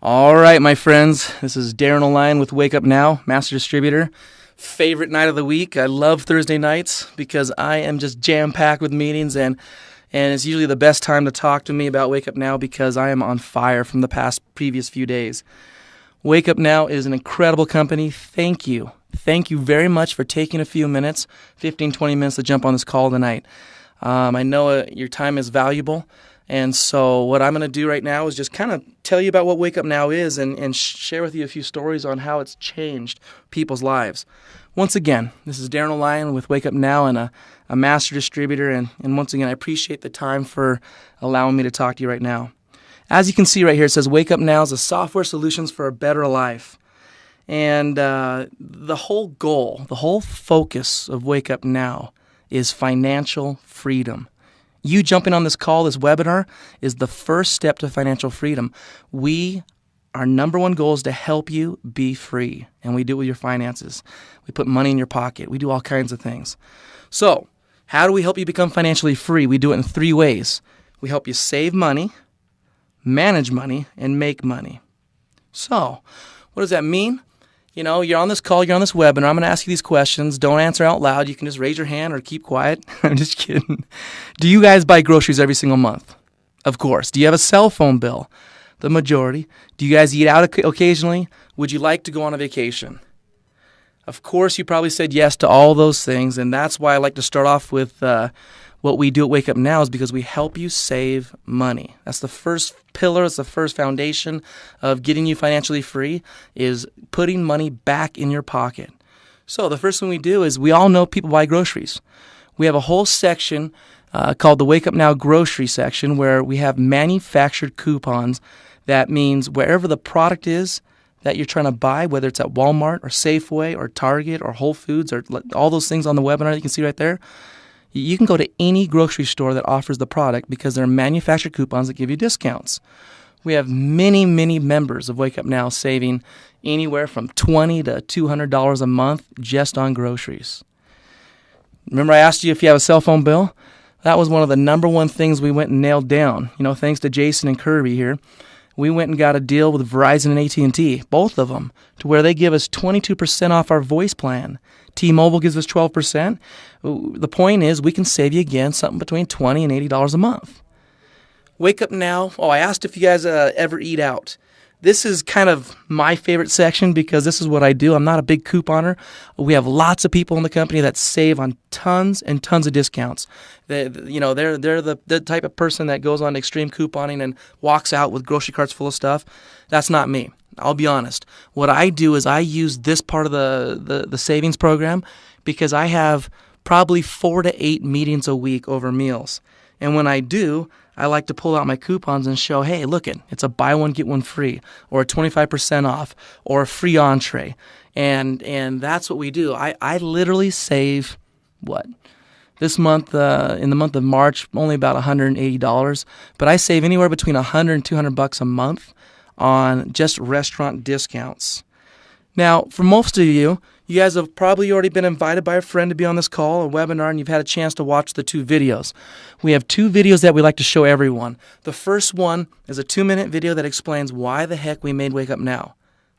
All right, my friends, this is Darren O'Lyon with Wake Up Now, Master Distributor. Favorite night of the week. I love Thursday nights because I am just jam-packed with meetings, and it's usually the best time to talk to me about Wake Up Now because I am on fire from the previous few days. Wake Up Now is an incredible company. Thank you. Thank you very much for taking a few minutes, 15, 20 minutes to jump on this call tonight. I know your time is valuable. And so what I'm going to do right now is just kind of tell you about what Wake Up Now is and share with you a few stories on how it's changed people's lives. Once again, this is Darren O'Lyon with Wake Up Now and a master distributor. And once again, I appreciate the time for allowing me to talk to you right now. As you can see right here, it says Wake Up Now is a software solutions for a better life. And the whole goal, the whole focus of Wake Up Now is financial freedom. You jumping on this call, this webinar, is the first step to financial freedom. Our number one goal is to help you be free, and we do it with your finances. We put money in your pocket. We do all kinds of things. So, how do we help you become financially free? We do it in 3 ways. We help you save money, manage money, and make money. So, what does that mean? You know, you're on this call, you're on this webinar. I'm going to ask you these questions. Don't answer out loud. You can just raise your hand or keep quiet. I'm just kidding. Do you guys buy groceries every single month? Of course. Do you have a cell phone bill? The majority. Do you guys eat out occasionally? Would you like to go on a vacation? Of course, you probably said yes to all those things, and that's why I like to start off with what we do at Wake Up Now is because we help you save money. That's the first pillar, it's the first foundation of getting you financially free is putting money back in your pocket. So the first thing we do is we all know people buy groceries. We have a whole section called the Wake Up Now grocery section where we have manufactured coupons. That means wherever the product is that you're trying to buy, whether it's at Walmart or Safeway or Target or Whole Foods or all those things on the webinar that you can see right there, you can go to any grocery store that offers the product because they're manufactured coupons that give you discounts. We have many, many members of Wake Up Now saving anywhere from $20 to $200 a month just on groceries. Remember I asked you if you have a cell phone bill? That was one of the number one things we went and nailed down. You know, thanks to Jason and Kirby here. We went and got a deal with Verizon and AT&T, both of them, to where they give us 22% off our voice plan. T-Mobile gives us 12%. The point is we can save you again something between $20 and $80 a month. Wake Up Now. Oh, I asked if you guys ever eat out. This is kind of my favorite section because this is what I do. I'm not a big couponer. We have lots of people in the company that save on tons and tons of discounts. They're the type of person that goes on extreme couponing and walks out with grocery carts full of stuff. That's not me. I'll be honest. What I do is I use this part of the savings program because I have probably 4 to 8 meetings a week over meals. And when I do, I like to pull out my coupons and show, hey, look it's a buy one, get one free, or a 25% off, or a free entree. And that's what we do. I literally save, this month, in the month of March, only about $180. But I save anywhere between $100 and $200 a month on just restaurant discounts. Now, for most of you guys have probably already been invited by a friend to be on this call, a webinar, and you've had a chance to watch the 2 videos. We have 2 videos that we like to show everyone. The first one is a 2-minute video that explains why the heck we made Wake Up Now.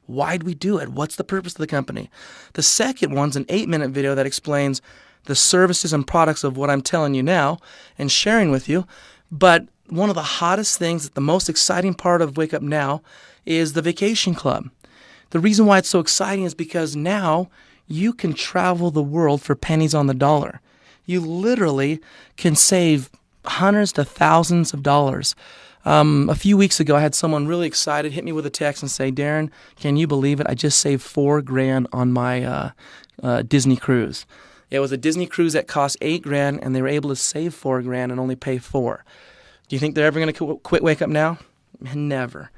Why'd we do it? What's the purpose of the company? The second one's an 8-minute video that explains the services and products of what I'm telling you now and sharing with you. But one of the hottest things, the most exciting part of Wake Up Now is the Vacation Club. The reason why it's so exciting is because now you can travel the world for pennies on the dollar. You literally can save hundreds to thousands of dollars. A few weeks ago, I had someone really excited hit me with a text and say, Darren, can you believe it? I just saved $4,000 on my Disney cruise. It was a Disney cruise that cost $8,000, and they were able to save $4,000 and only pay $4,000. Do you think they're ever going to quit Wake Up Now? Never.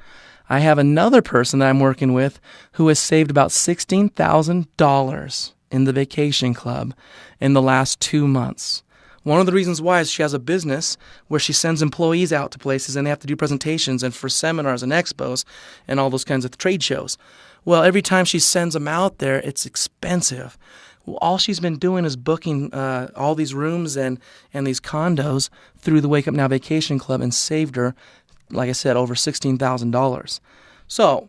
I have another person that I'm working with who has saved about $16,000 in the Vacation Club in the last 2 months. One of the reasons why is she has a business where she sends employees out to places and they have to do presentations and for seminars and expos and all those kinds of trade shows. Well, every time she sends them out there, it's expensive. Well, all she's been doing is booking all these rooms and these condos through the Wake Up Now Vacation Club and saved her, like I said, over $16,000. So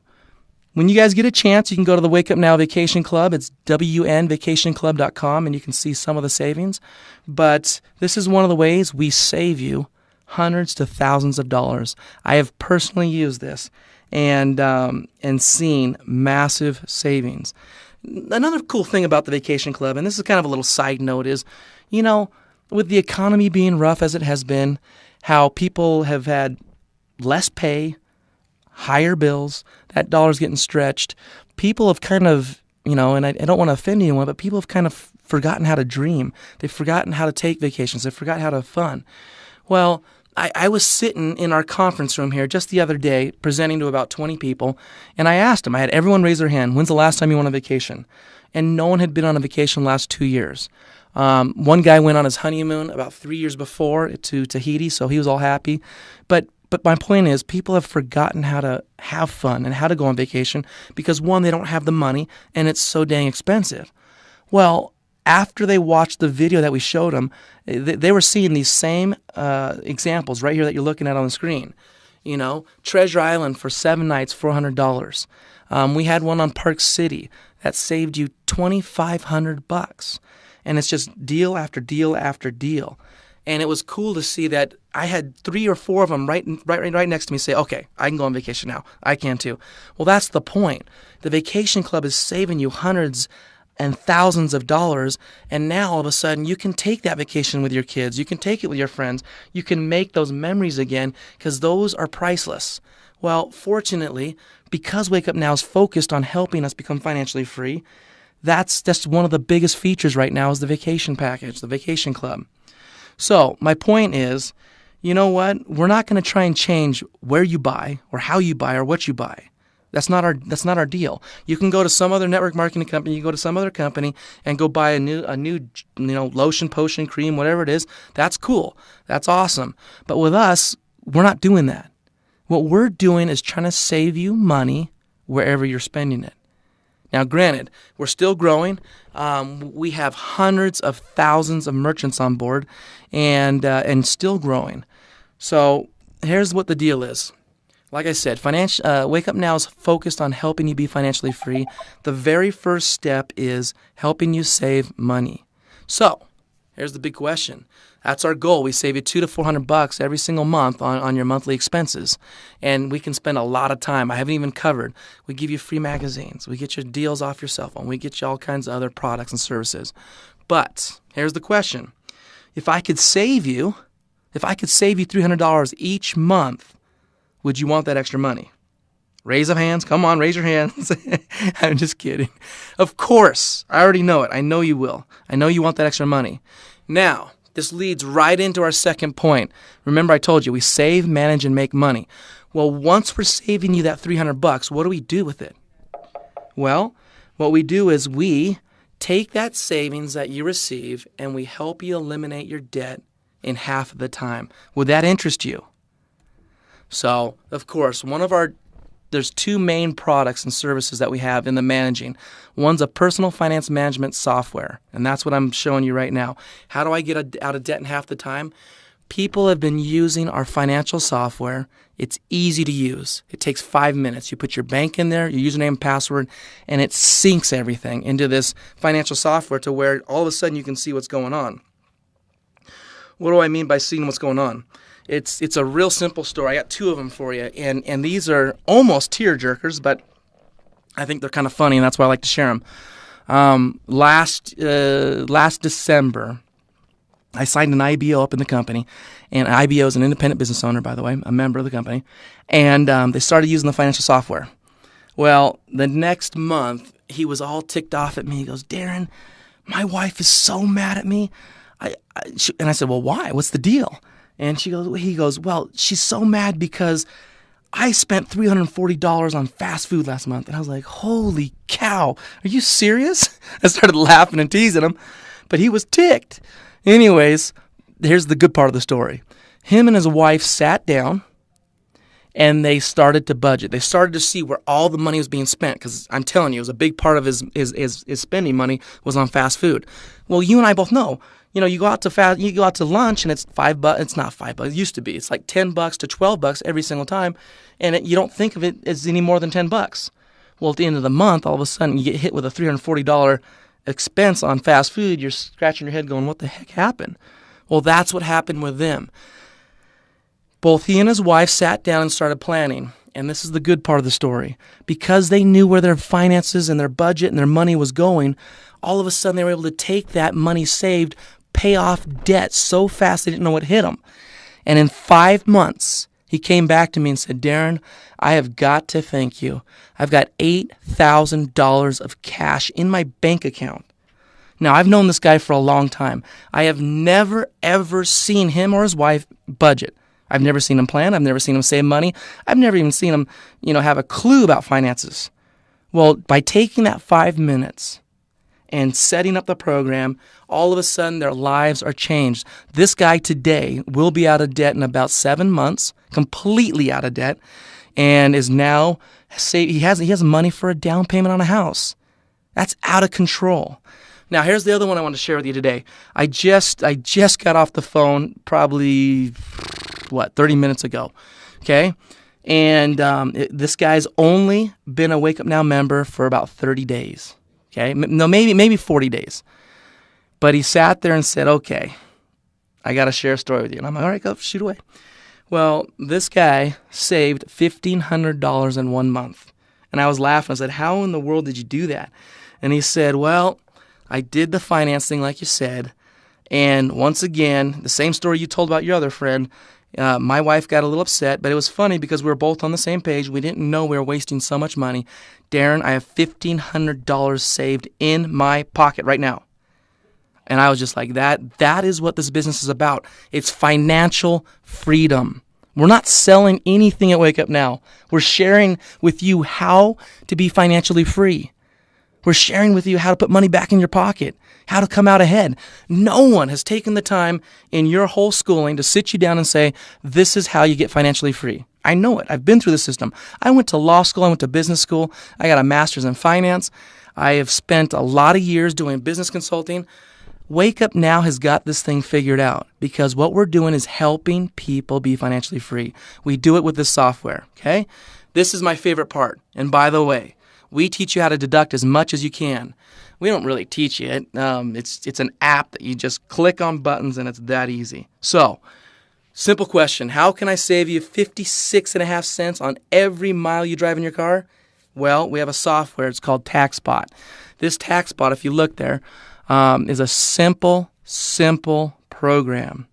when you guys get a chance, you can go to the Wake Up Now Vacation Club. It's WNVacationClub.com, and you can see some of the savings. But this is one of the ways we save you hundreds to thousands of dollars. I have personally used this and seen massive savings. Another cool thing about the Vacation Club, and this is kind of a little side note, is, with the economy being rough as it has been, how people have had less pay, higher bills, that dollar's getting stretched. People have kind of, and I don't want to offend anyone, but people have kind of forgotten how to dream. They've forgotten how to take vacations. They've forgotten how to have fun. Well, I was sitting in our conference room here just the other day presenting to about 20 people, and I asked them, I had everyone raise their hand, when's the last time you went on vacation? And no one had been on a vacation the last 2 years. One guy went on his honeymoon about 3 years before to Tahiti, so he was all happy. But my point is, people have forgotten how to have fun and how to go on vacation because, one, they don't have the money, and it's so dang expensive. Well, after they watched the video that we showed them, they were seeing these same examples right here that you're looking at on the screen. Treasure Island for 7 nights, $400. We had one on Park City that saved you $2,500, and it's just deal after deal after deal. And it was cool to see that I had 3 or 4 of them right next to me say, okay, I can go on vacation now. I can too. Well, that's the point. The Vacation Club is saving you hundreds and thousands of dollars, and now all of a sudden you can take that vacation with your kids. You can take it with your friends. You can make those memories again because those are priceless. Well, fortunately, because Wake Up Now is focused on helping us become financially free, that's one of the biggest features right now is the vacation package, the Vacation Club. So my point is, you know what? We're not going to try and change where you buy or how you buy or what you buy. That's not our deal. You can go to some other network marketing company, you go to some other company and go buy a new lotion, potion, cream, whatever it is. That's cool. That's awesome. But with us, we're not doing that. What we're doing is trying to save you money wherever you're spending it. Now, granted, we're still growing. We have hundreds of thousands of merchants on board and still growing. So here's what the deal is. Like I said, Wake Up Now is focused on helping you be financially free. The very first step is helping you save money. So here's the big question. That's our goal. We save you $200 to $400 every single month on your monthly expenses, and we can spend a lot of time. I haven't even covered. We give you free magazines. We get you deals off your cell phone. We get you all kinds of other products and services. But here's the question: if I could save you $300 each month, would you want that extra money? Raise of hands. Come on, raise your hands. I'm just kidding. Of course. I already know it. I know you will. I know you want that extra money. Now, this leads right into our second point. Remember, I told you we save, manage, and make money. Well, once we're saving you that $300, what do we do with it? Well, what we do is we take that savings that you receive and we help you eliminate your debt in half of the time. Would that interest you? So, of course, there's 2 main products and services that we have in the managing. One's a personal finance management software, and that's what I'm showing you right now. How do I get out of debt in half the time? People have been using our financial software. It's easy to use. It takes 5 minutes. You put your bank in there, your username and password, and it syncs everything into this financial software to where all of a sudden you can see what's going on. What do I mean by seeing what's going on? It's a real simple story. I got 2 of them for you, and these are almost tear jerkers, but I think they're kind of funny, and that's why I like to share them. Last December, I signed an IBO up in the company, and IBO is an independent business owner, by the way, a member of the company, and they started using the financial software. Well, the next month, he was all ticked off at me. He goes, "Darren, my wife is so mad at me." And I said, "Well, why? What's the deal?" And he goes, "Well, she's so mad because I spent $340 on fast food last month." And I was like, "Holy cow, are you serious?" I started laughing and teasing him, but he was ticked. Anyways, here's the good part of the story. Him and his wife sat down and they started to budget. They started to see where all the money was being spent, because I'm telling you, it was a big part of his spending money was on fast food. Well, you and I both know, You go out to lunch, and it's $5. It's not $5. It used to be. It's like $10 to $12 every single time, and you don't think of it as any more than $10. Well, at the end of the month, all of a sudden, you get hit with a $340 expense on fast food. You're scratching your head going, what the heck happened? Well, that's what happened with them. Both he and his wife sat down and started planning. And this is the good part of the story. Because they knew where their finances and their budget and their money was going, all of a sudden they were able to take that money saved, pay off debt so fast they didn't know what hit them. And in 5 months, he came back to me and said, Darren, I have got to thank you. I've got $8,000 of cash in my bank account. Now, I've known this guy for a long time. I have never, ever seen him or his wife budget. I've never seen him plan. I've never seen him save money. I've never even seen him, have a clue about finances. Well, by taking that 5 minutes and setting up the program, all of a sudden their lives are changed. This guy today will be out of debt in about 7 months, completely out of debt, and is now he has money for a down payment on a house. That's out of control. Now, here's the other one I want to share with you today. I just got off the phone probably 30 minutes ago, okay? And this guy's only been a Wake Up Now member for about 30 days, okay? No, maybe 40 days. But he sat there and said, okay, I got to share a story with you. And I'm like, all right, go, shoot away. Well, this guy saved $1,500 in 1 month. And I was laughing. I said, how in the world did you do that? And he said, well, I did the financing like you said. And once again, the same story you told about your other friend, my wife got a little upset, but it was funny because we were both on the same page. We didn't know we were wasting so much money. Darren, I have $1,500 saved in my pocket right now. And I was just like, that is what this business is about. It's financial freedom. We're not selling anything at Wake Up Now. We're sharing with you how to be financially free. We're sharing with you how to put money back in your pocket, how to come out ahead. No one has taken the time in your whole schooling to sit you down and say, this is how you get financially free. I know it. I've been through the system. I went to law school. I went to business school. I got a master's in finance. I have spent a lot of years doing business consulting. Wake Up Now has got this thing figured out because what we're doing is helping people be financially free. We do it with this software, okay? This is my favorite part. And by the way, we teach you how to deduct as much as you can. We don't really teach you it. It's an app that you just click on buttons and it's that easy. So, simple question. How can I save you 56.5 cents on every mile you drive in your car? Well, we have a software. It's called TaxBot. This TaxBot, if you look there, is a simple program.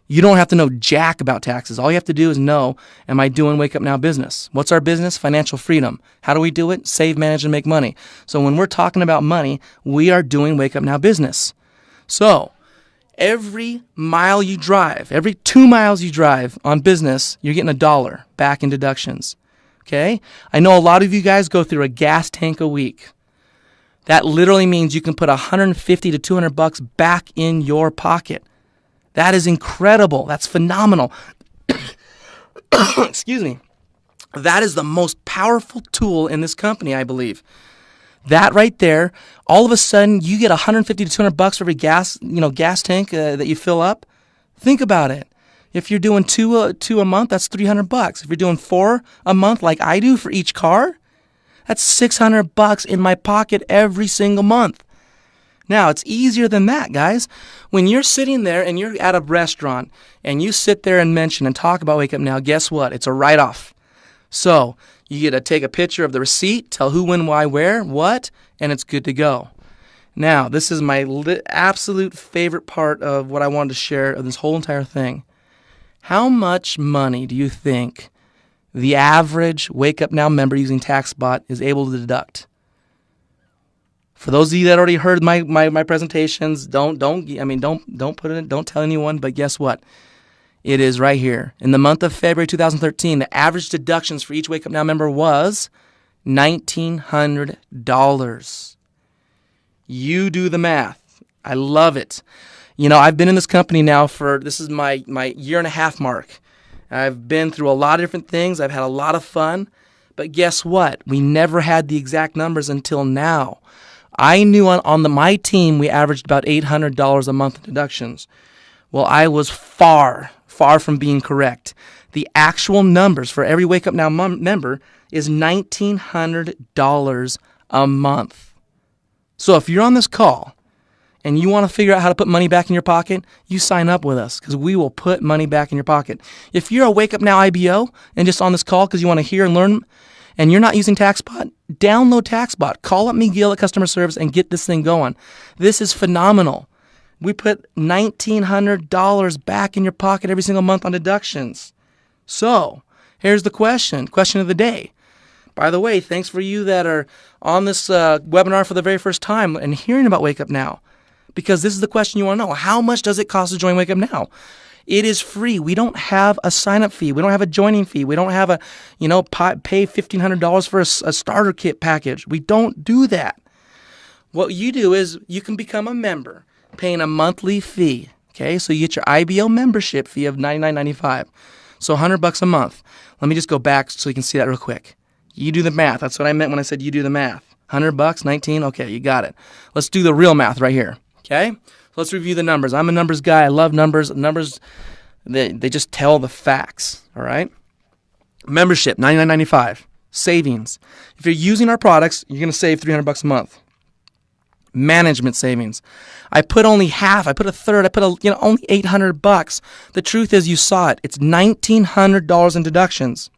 You don't have to know jack about taxes. All you have to do is know, am I doing Wake Up Now business? What's our business? Financial freedom. How do we do it? Save, manage, and make money. So when we're talking about money, we are doing Wake Up Now business. So every mile you drive, every 2 miles you drive on business, you're getting $1 back in deductions. Okay? I know a lot of you guys go through a gas tank a week. That literally means you can put $150 to $200 back in your pocket. That is incredible. That's phenomenal. Excuse me. That is the most powerful tool in this company, I believe. That right there, all of a sudden, you get $150 to $200 for every gas tank that you fill up. Think about it. If you're doing two a month, that's $300. If you're doing 4 a month, like I do for each car, that's $600 in my pocket every single month. Now, it's easier than that, guys. When you're sitting there and you're at a restaurant and you sit there and mention and talk about Wake Up Now, guess what? It's a write-off. So you get to take a picture of the receipt, tell who, when, why, where, what, and it's good to go. Now, this is my absolute favorite part of what I wanted to share of this whole entire thing. How much money do you think the average Wake Up Now member using TaxBot is able to deduct? For those of you that already heard my presentations, don't put it in, don't tell anyone, but guess what? It is right here. In the month of February 2013, the average deductions for each Wake Up Now member was $1,900. You do the math. I love it. I've been in this company now this is my 1.5 year mark. I've been through a lot of different things. I've had a lot of fun. But guess what? We never had the exact numbers until now. I knew on my team we averaged about $800 a month in deductions. Well, I was far from being correct. The actual numbers for every Wake Up Now member is $1,900 a month. So if you're on this call and you want to figure out how to put money back in your pocket, you sign up with us because we will put money back in your pocket. If you're a Wake Up Now IBO and just on this call because you want to hear and learn and you're not using TaxBot, download TaxBot. Call up Miguel at customer service and get this thing going. This is phenomenal. We put $1,900 back in your pocket every single month on deductions. So here's the question of the day. By the way, thanks for you that are on this webinar for the very first time and hearing about Wake Up Now, because this is the question you want to know. How much does it cost to join Wake Up Now? It is free. We don't have a sign-up fee. We don't have a joining fee. We don't have a, pay $1,500 for a starter kit package. We don't do that. What you do is you can become a member, paying a monthly fee. Okay, so you get your IBO membership fee of $99.95. So $100 a month. Let me just go back so you can see that real quick. You do the math. That's what I meant when I said you do the math. $100, 19. Okay, you got it. Let's do the real math right here. Okay, so let's review the numbers. I'm a numbers guy. I love numbers. Numbers, they just tell the facts. All right. Membership, $99.95. Savings. If you're using our products, you're going to save $300 a month. Management savings. I put only half. I put a third. I put only $800. The truth is, you saw it. It's $1,900 in deductions.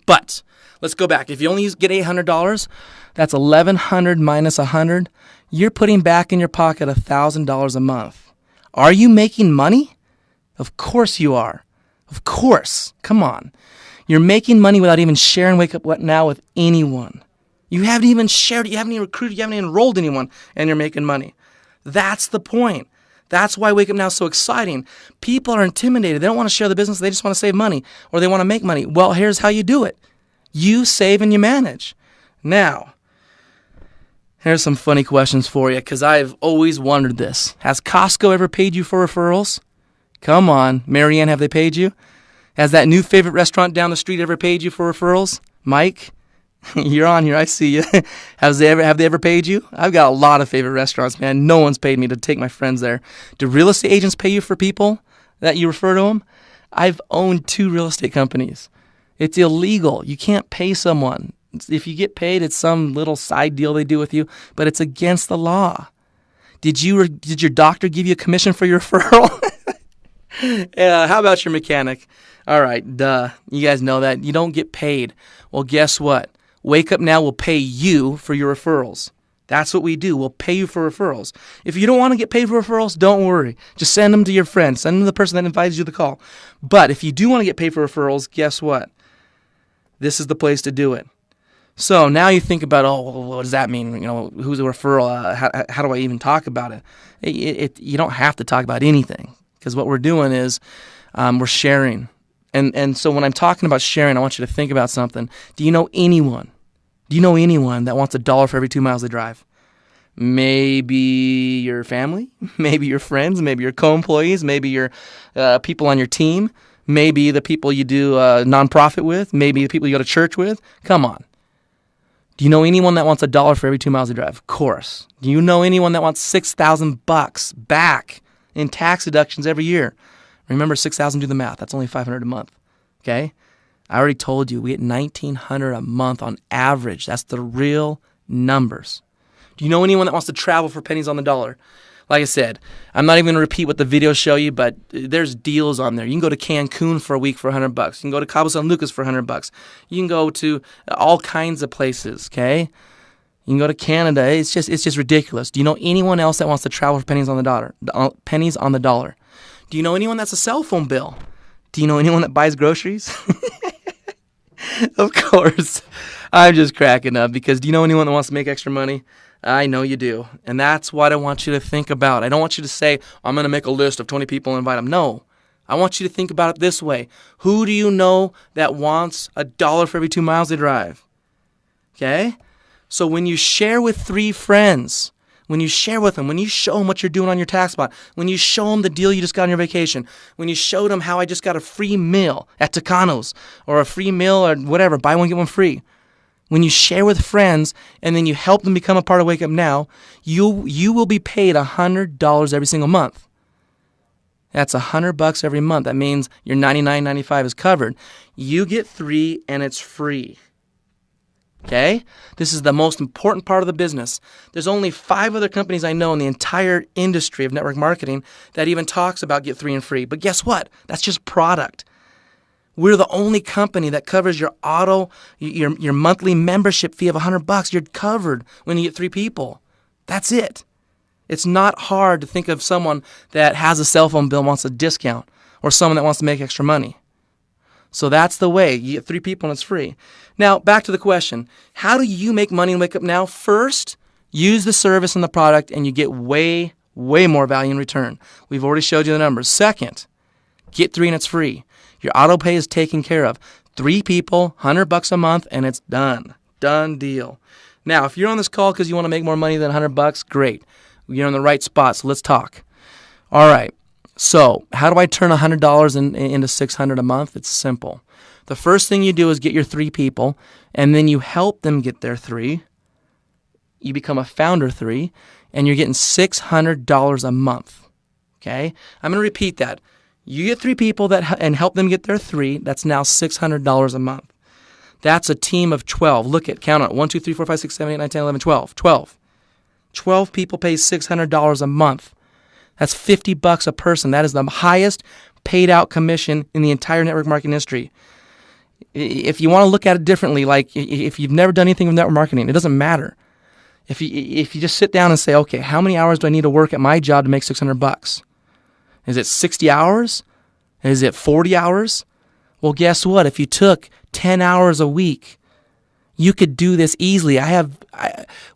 But let's go back. If you only get $800, that's $1,100 minus $100. You're putting back in your pocket $1,000 a month. Are you making money? Of course you are. Of course. Come on. You're making money without even sharing Wake Up Now with anyone. You haven't even shared it. You haven't even recruited. You haven't even enrolled anyone, and you're making money. That's the point. That's why Wake Up Now is so exciting. People are intimidated. They don't want to share the business. They just want to save money, or they want to make money. Well, here's how you do it. You save and you manage. Now, here's some funny questions for you, because I've always wondered this. Has Costco ever paid you for referrals? Come on. Marianne, have they paid you? Has that new favorite restaurant down the street ever paid you for referrals? Mike? You're on here. I see you. Have they ever paid you? I've got a lot of favorite restaurants, man. No one's paid me to take my friends there. Do real estate agents pay you for people that you refer to them? I've owned 2 real estate companies. It's illegal. You can't pay someone. If you get paid, it's some little side deal they do with you, but it's against the law. Did your doctor give you a commission for your referral? How about your mechanic? All right, duh. You guys know that. You don't get paid. Well, guess what? Wake Up Now will pay you for your referrals. That's what we do. We'll pay you for referrals. If you don't want to get paid for referrals, don't worry. Just send them to your friend. Send them to the person that invited you to the call. But if you do want to get paid for referrals, guess what? This is the place to do it. So now you think about, what does that mean? Who's a referral? How do I even talk about it? You don't have to talk about anything, because what we're doing is we're sharing. And so when I'm talking about sharing, I want you to think about something. Do you know anyone that wants $1 for every 2 miles they drive? Maybe your family, maybe your friends, maybe your co-employees, maybe your people on your team, maybe the people you do nonprofit with, maybe the people you go to church with. Come on. Do you know anyone that wants $1 for every 2 miles they drive? Of course. Do you know anyone that wants $6,000 back in tax deductions every year? Remember, $6,000, do the math. That's only $500 a month. Okay? I already told you we get $1,900 a month on average. That's the real numbers. Do you know anyone that wants to travel for pennies on the dollar? Like I said, I'm not even going to repeat what the videos show you, but there's deals on there. You can go to Cancun for a week for $100. You can go to Cabo San Lucas for $100. You can go to all kinds of places, okay? You can go to Canada. It's just ridiculous. Do you know anyone else that wants to travel for pennies on the dollar? Pennies on the dollar. Do you know anyone that's a cell phone bill? Do you know anyone that buys groceries? Of course. I'm just cracking up, because do you know anyone that wants to make extra money? I know you do. And that's what I want you to think about. I don't want you to say, I'm going to make a list of 20 people and invite them. No. I want you to think about it this way. Who do you know that wants $1 for every 2 miles they drive? Okay? So when you share with 3 friends, when you share with them, when you show them what you're doing on your tax spot, when you show them the deal you just got on your vacation, when you show them how I just got a free meal at Tucano's, or a free meal or whatever, buy one, get one free, When you share with friends and then you help them become a part of Wake Up Now, you will be paid $100 every single month. That's $100 every month. That means your $99.95 is covered. You get 3 and it's free. Okay? This is the most important part of the business. There's only 5 other companies I know in the entire industry of network marketing that even talks about get 3 and free. But guess what? That's just product. We're the only company that covers your your monthly membership fee of $100. You're covered when you get 3 people. That's it. It's not hard to think of someone that has a cell phone bill and wants a discount, or someone that wants to make extra money. So that's the way. You get 3 people and it's free. Now, back to the question. How do you make money in Wake Up Now? First, use the service and the product and you get way, way more value in return. We've already showed you the numbers. Second, get 3 and it's free. Your auto pay is taken care of. 3 people, $100 a month, and it's done. Done deal. Now, if you're on this call because you want to make more money than $100, great. You're in the right spot, so let's talk. All right. So, how do I turn $100 into $600 a month? It's simple. The first thing you do is get your 3 people, and then you help them get their 3. You become a founder 3, and you're getting $600 a month. Okay? I'm going to repeat that. You get 3 people and help them get their 3. That's now $600 a month. That's a team of 12. Look at, count on it. 1, 2, 3, 4, 5, 6, 7, 8, 9, 10, 11, 12. 12 people pay $600 a month. That's $50 a person. That is the highest paid out commission in the entire network marketing industry. If you want to look at it differently, like if you've never done anything with network marketing, it doesn't matter. If you just sit down and say, okay, how many hours do I need to work at my job to make $600? Is it 60 hours? Is it 40 hours? Well, guess what? If you took 10 hours a week, you could do this easily.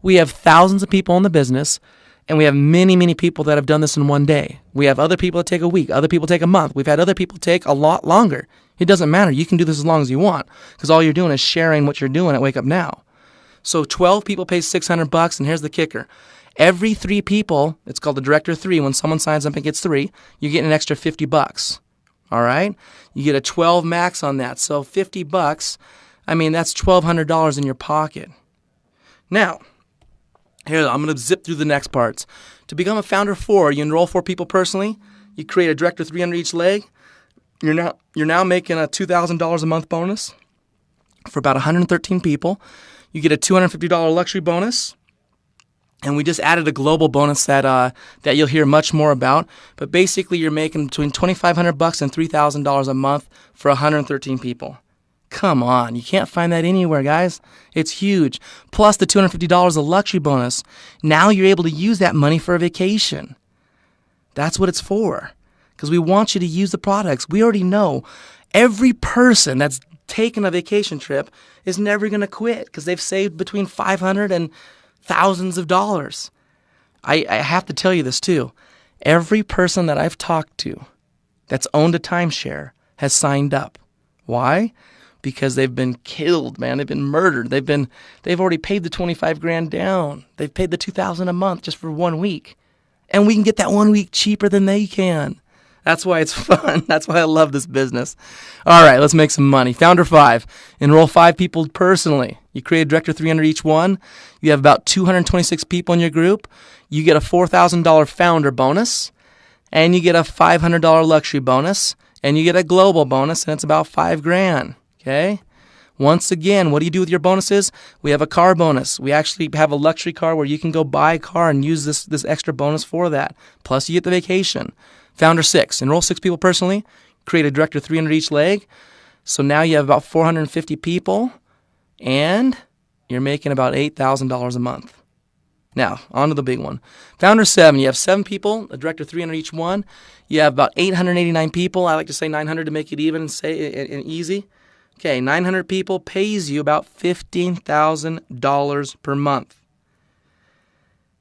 We have thousands of people in the business, and we have many, many people that have done this in one day. We have other people that take a week. Other people take a month. We've had other people take a lot longer. It doesn't matter. You can do this as long as you want because all you're doing is sharing what you're doing at Wake Up Now. So 12 people pay $600, and here's the kicker. Every 3 people, it's called the Director 3. When someone signs up and gets 3, you get an extra $50. All right? You get a 12 max on that. So $50, I mean, that's $1,200 in your pocket. Now, here, I'm going to zip through the next parts. To become a founder 4, you enroll 4 people personally. You create a Director 3 under each leg. You're now making a $2,000 a month bonus for about 113 people. You get a $250 luxury bonus. And we just added a global bonus that you'll hear much more about. But basically, you're making between $2,500 and $3,000 a month for 113 people. Come on, you can't find that anywhere, guys. It's huge. Plus the $250 of luxury bonus. Now you're able to use that money for a vacation. That's what it's for. Because we want you to use the products. We already know every person that's taken a vacation trip is never going to quit because they've saved between $500 and thousands of dollars. I have to tell you this too. Every person that I've talked to that's owned a timeshare has signed up. Why? Because they've been killed, man. They've been murdered. They've already paid the $25,000 down. They've paid the $2,000 a month just for 1 week. And we can get that 1 week cheaper than they can. That's why it's fun. That's why I love this business. All right, let's make some money. Founder 5. Enroll 5 people personally. You create a Director 3 under each one. You have about 226 people in your group. You get a $4,000 founder bonus. And you get a $500 luxury bonus. And you get a global bonus, and it's about $5,000. Okay? Once again, what do you do with your bonuses? We have a car bonus. We actually have a luxury car where you can go buy a car and use this extra bonus for that. Plus, you get the vacation. Founder 6, enroll 6 people personally, create a Director 3 under each leg. So now you have about 450 people, and you're making about $8,000 a month. Now, on to the big one. Founder 7, you have 7 people, a Director 3 under each one. You have about 889 people. I like to say 900 to make it even and easy. Okay, 900 people pays you about $15,000 per month.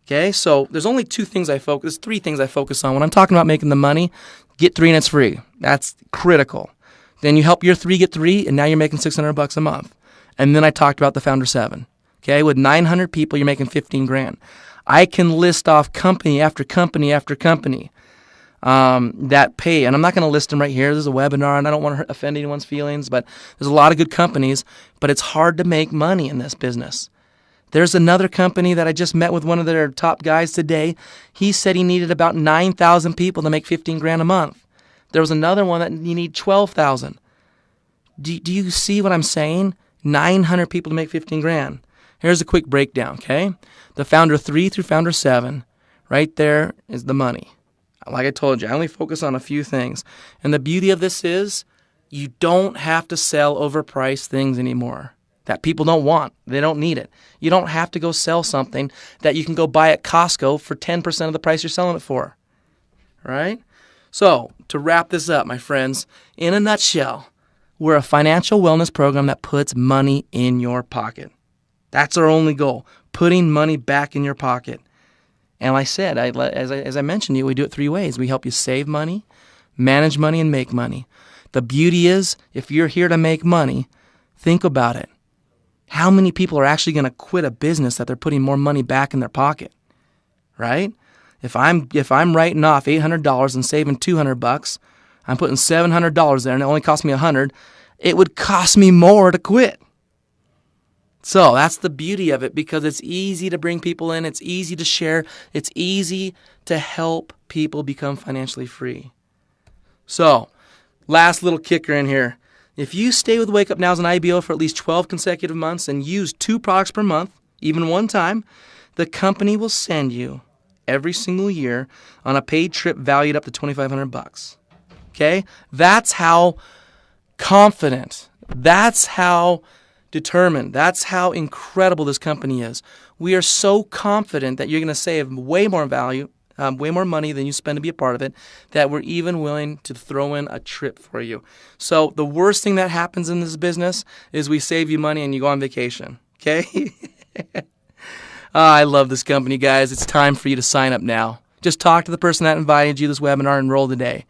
Okay, so there's only 3 things I focus on. When I'm talking about making the money, get 3 and it's free. That's critical. Then you help your 3 get 3, and now you're making $600 a month. And then I talked about the Founder 7. Okay, with 900 people, you're making $15,000. I can list off company after company after company. that pay, and I'm not going to list them right here. This is a webinar, and I don't want to offend anyone's feelings, but there's a lot of good companies, but it's hard to make money in this business. There's another company that I just met with one of their top guys today. He said he needed about 9,000 people to make 15 grand a month. There was another one that you need 12,000. Do you see what I'm saying? 900 people to make 15 grand. Here's a quick breakdown, okay? The founder 3 through founder 7, right there is the money. Like I told you, I only focus on a few things. And the beauty of this is you don't have to sell overpriced things anymore that people don't want. They don't need it. You don't have to go sell something that you can go buy at Costco for 10% of the price you're selling it for. Right? So, to wrap this up, my friends, in a nutshell, we're a financial wellness program that puts money in your pocket. That's our only goal, putting money back in your pocket. And like I said, as I mentioned to you, we do it 3 ways. We help you save money, manage money, and make money. The beauty is, if you're here to make money, think about it. How many people are actually going to quit a business that they're putting more money back in their pocket? Right? If I'm writing off $800 and saving $200, I'm putting $700 there, and it only cost me $100. It would cost me more to quit. So that's the beauty of it, because it's easy to bring people in. It's easy to share. It's easy to help people become financially free. So, last little kicker in here. If you stay with Wake Up Now as an IBO for at least 12 consecutive months and use 2 products per month, even one time, the company will send you every single year on a paid trip valued up to $2,500. Okay? That's how confident, that's how determined, that's how incredible this company is. We are so confident that you're going to save way more value, way more money than you spend to be a part of it, that we're even willing to throw in a trip for you. So the worst thing that happens in this business is we save you money and you go on vacation. Okay? I love this company, guys. It's time for you to sign up now. Just talk to the person that invited you to this webinar and enroll today.